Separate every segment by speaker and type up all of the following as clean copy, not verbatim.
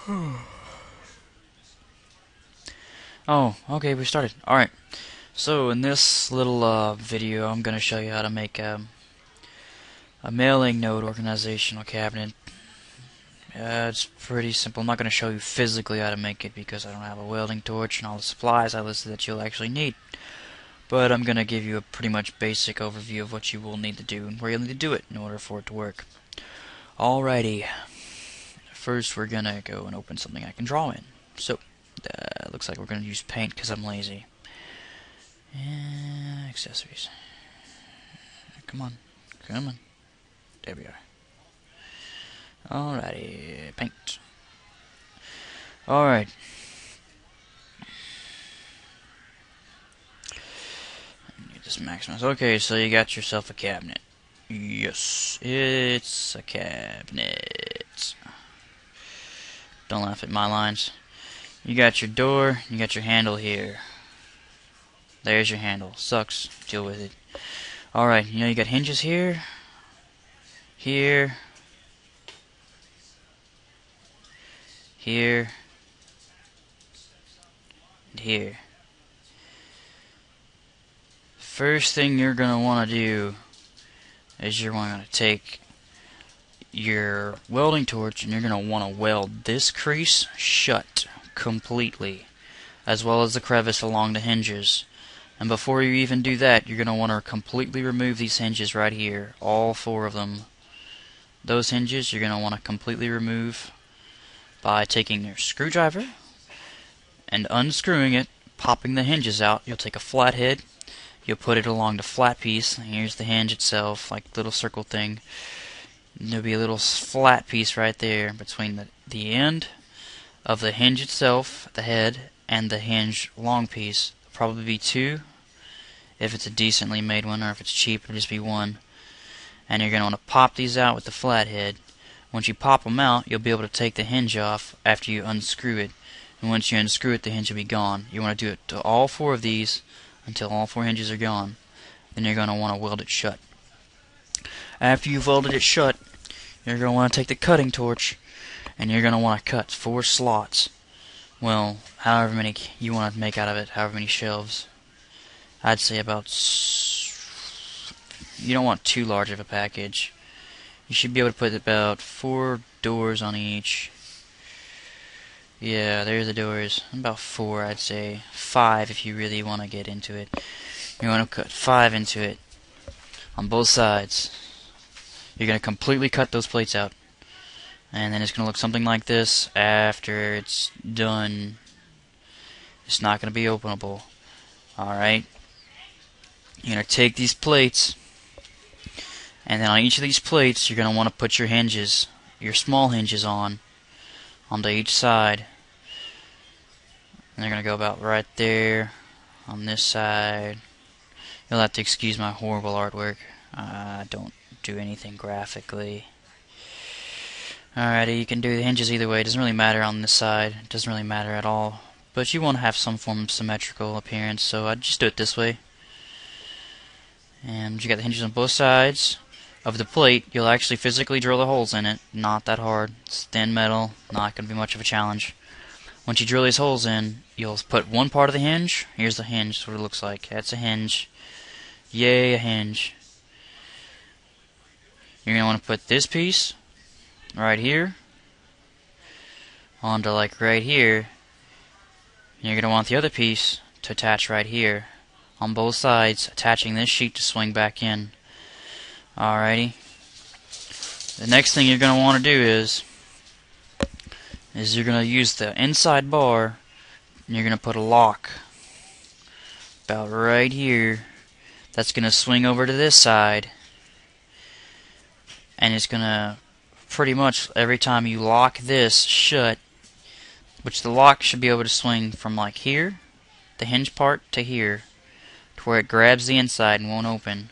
Speaker 1: Oh, okay, we started. Alright, so in this little video I'm going to show you how to make a mailing node organizational cabinet. It's pretty simple. I'm not going to show you physically how to make it because I don't have a welding torch and all the supplies I listed that you'll actually need. But I'm going to give you a pretty much basic overview of what you will need to do and where you'll need to do it in order for it to work. Alrighty, first we're going to go and open something I can draw in. So, looks like we're going to use paint because I'm lazy. And accessories. Come on. Come on. There we are. Alrighty. Paint. Alright. Need this maximize. Okay, so you got yourself a cabinet. Yes, it's a cabinet. Don't laugh at my lines. You got your door, you got your handle here. There's your handle. Sucks. Deal with it. Alright, you got hinges here, here, here, and here. First thing you're going to want to do is you're going to take your welding torch and you're going to want to weld this crease shut completely, as well as the crevice along the hinges. And before you even do that, you're going to want to completely remove these hinges right here, all four of them. Those hinges you're going to want to completely remove by taking your screwdriver and unscrewing it, popping the hinges out. You'll take a flathead, you'll put it along the flat piece. Here's the hinge itself, like little circle thing. There'll be a little flat piece right there between the end of the hinge itself, the head, and the hinge long piece. Probably be two if it's a decently made one, or if it's cheap it'll just be one. And you're going to want to pop these out with the flathead. Once you pop them out, you'll be able to take the hinge off after you unscrew it. And once you unscrew it, the hinge will be gone. You want to do it to all four of these until all four hinges are gone. Then you're going to want to weld it shut. After you've welded it shut, you're going to want to take the cutting torch and you're going to want to cut 4 slots. Well, however many you want to make out of it, however many shelves. I'd say about... You don't want too large of a package. You should be able to put about 4 doors on each. Yeah, there's the doors. About 4, I'd say. 5 if you really want to get into it. You want to cut 5 into it on both sides. You're going to completely cut those plates out. And then it's going to look something like this after it's done. It's not going to be openable. Alright. You're going to take these plates, and then on each of these plates you're going to want to put your hinges, your small hinges onto each side. And they're going to go about right there on this side. You'll have to excuse my horrible artwork. I don't do anything graphically. Alrighty, you can do the hinges either way. It doesn't really matter on this side. It doesn't really matter at all. But you want to have some form of symmetrical appearance, so I'd just do it this way. And you got the hinges on both sides of the plate. You'll actually physically drill the holes in it. Not that hard. It's thin metal. Not going to be much of a challenge. Once you drill these holes in, you'll put one part of the hinge. Here's the hinge. That's what it looks like. That's a hinge. Yay, a hinge. You're going to want to put this piece right here onto like right here. And you're going to want the other piece to attach right here on both sides, attaching this sheet to swing back in. Alrighty. The next thing you're going to want to do is you're going to use the inside bar and you're going to put a lock about right here. That's going to swing over to this side, and it's going to pretty much every time you lock this shut, which the lock should be able to swing from like here, the hinge part, to here, to where it grabs the inside and won't open.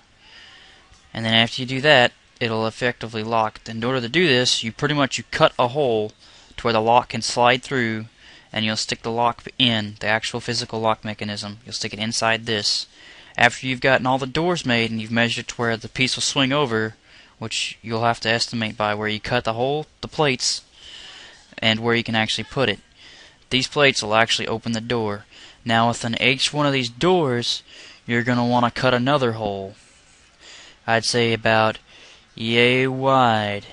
Speaker 1: And then after you do that, it'll effectively lock. In order to do this, you cut a hole to where the lock can slide through, and you'll stick the lock in, the actual physical lock mechanism. You'll stick it inside this. After you've gotten all the doors made and you've measured to where the piece will swing over, which you'll have to estimate by where you cut the hole, the plates, and where you can actually put it. These plates will actually open the door. Now within each one of these doors, you're going to want to cut another hole. I'd say about yay wide.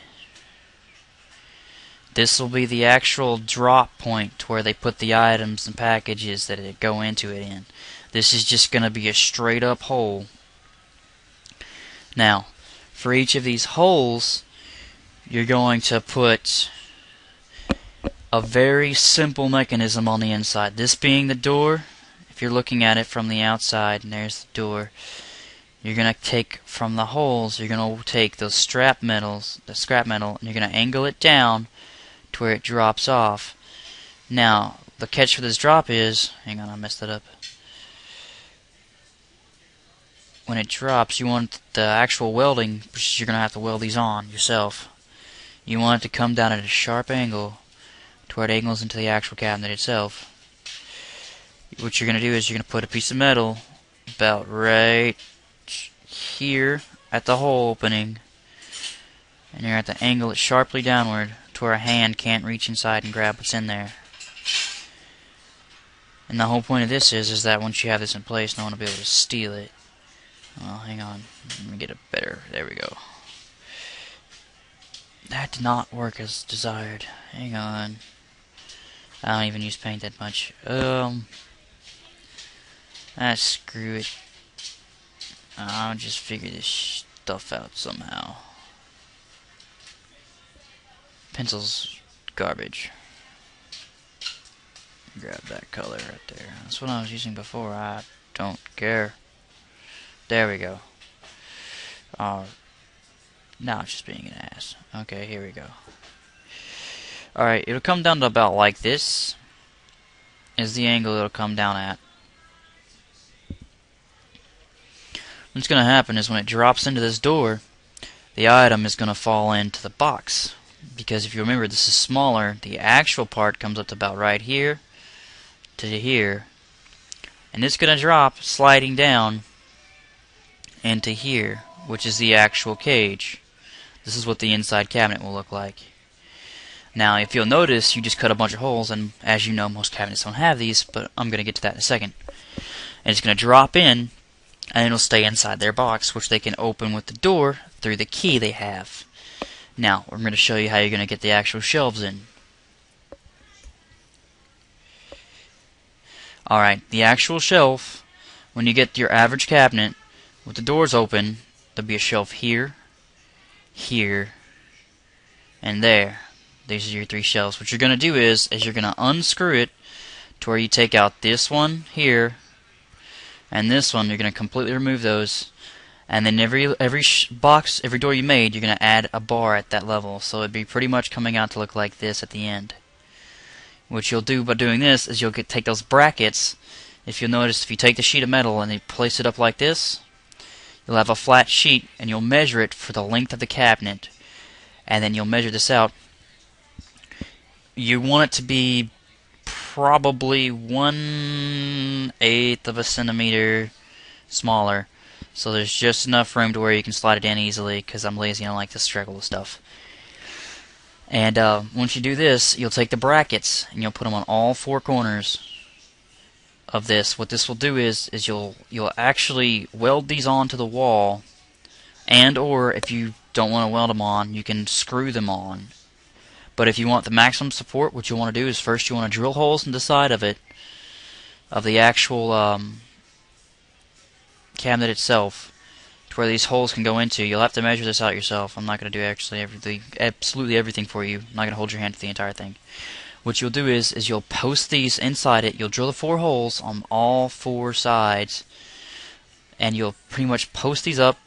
Speaker 1: This will be the actual drop point where they put the items and packages that it go into it in. This is just going to be a straight up hole. Now, for each of these holes, you're going to put a very simple mechanism on the inside. This being the door, if you're looking at it from the outside, and there's the door, you're going to take from the holes, you're going to take those the scrap metal, and you're going to angle it down to where it drops off. Now, the catch for this drop is, hang on, I messed that up. When it drops, you want the actual welding, which you're going to have to weld these on yourself. You want it to come down at a sharp angle to where it angles into the actual cabinet itself. What you're going to do is you're going to put a piece of metal about right here at the hole opening, and you're going to have to angle it sharply downward to where a hand can't reach inside and grab what's in there. And the whole point of this is that once you have this in place, no one will be able to steal it. Well, hang on. Let me get it better. There we go. That did not work as desired. Hang on. I don't even use paint that much. Screw it. I'll just figure this stuff out somehow. Pencil's garbage. Grab that color right there. That's what I was using before. I don't care. There we go. Now it's just being an ass. Okay, here we go. Alright, it'll come down to about like this. Is the angle it'll come down at. What's going to happen is when it drops into this door, the item is going to fall into the box. Because if you remember, this is smaller. The actual part comes up to about right here to here. And it's going to drop sliding down into here, which is the actual cage. This is what the inside cabinet will look like. Now, if you'll notice, you just cut a bunch of holes, and as you know, most cabinets don't have these, but I'm going to get to that in a second. And it's going to drop in, and it'll stay inside their box, which they can open with the door through the key they have. Now, I'm going to show you how you're going to get the actual shelves in. Alright, the actual shelf, when you get your average cabinet, with the doors open, there'll be a shelf here, here, and there. These are your three shelves. What you're going to do is you're going to unscrew it to where you take out this one here, and this one. You're going to completely remove those, and then every box, every door you made, you're going to add a bar at that level. So it'd be pretty much coming out to look like this at the end. What you'll do by doing this is you'll take those brackets. If you'll notice, if you take the sheet of metal and you place it up like this, you'll have a flat sheet, and you'll measure it for the length of the cabinet, and then you'll measure this out. You want it to be probably 1/8 of a centimeter smaller, so there's just enough room to where you can slide it in easily, because I'm lazy and I like to struggle with stuff. And once you do this, you'll take the brackets and you'll put them on all four corners of this. What this will do is you'll actually weld these onto the wall, and or if you don't want to weld them on, you can screw them on. But if you want the maximum support, what you want to do is first you want to drill holes in the side of it, of the actual cabinet itself, to where these holes can go into. You'll have to measure this out yourself. I'm not going to do absolutely everything for you. I'm not going to hold your hand to the entire thing. What you'll do is you'll post these inside it. You'll drill the 4 holes on all 4 sides, and you'll pretty much post these up,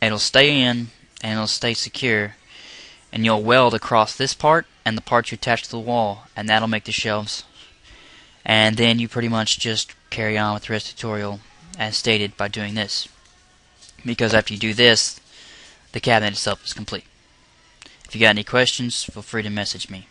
Speaker 1: and it'll stay in, and it'll stay secure. And you'll weld across this part and the part you attach to the wall, and that'll make the shelves. And then you pretty much just carry on with the rest of the tutorial as stated by doing this. Because after you do this, the cabinet itself is complete. If you got any questions, feel free to message me.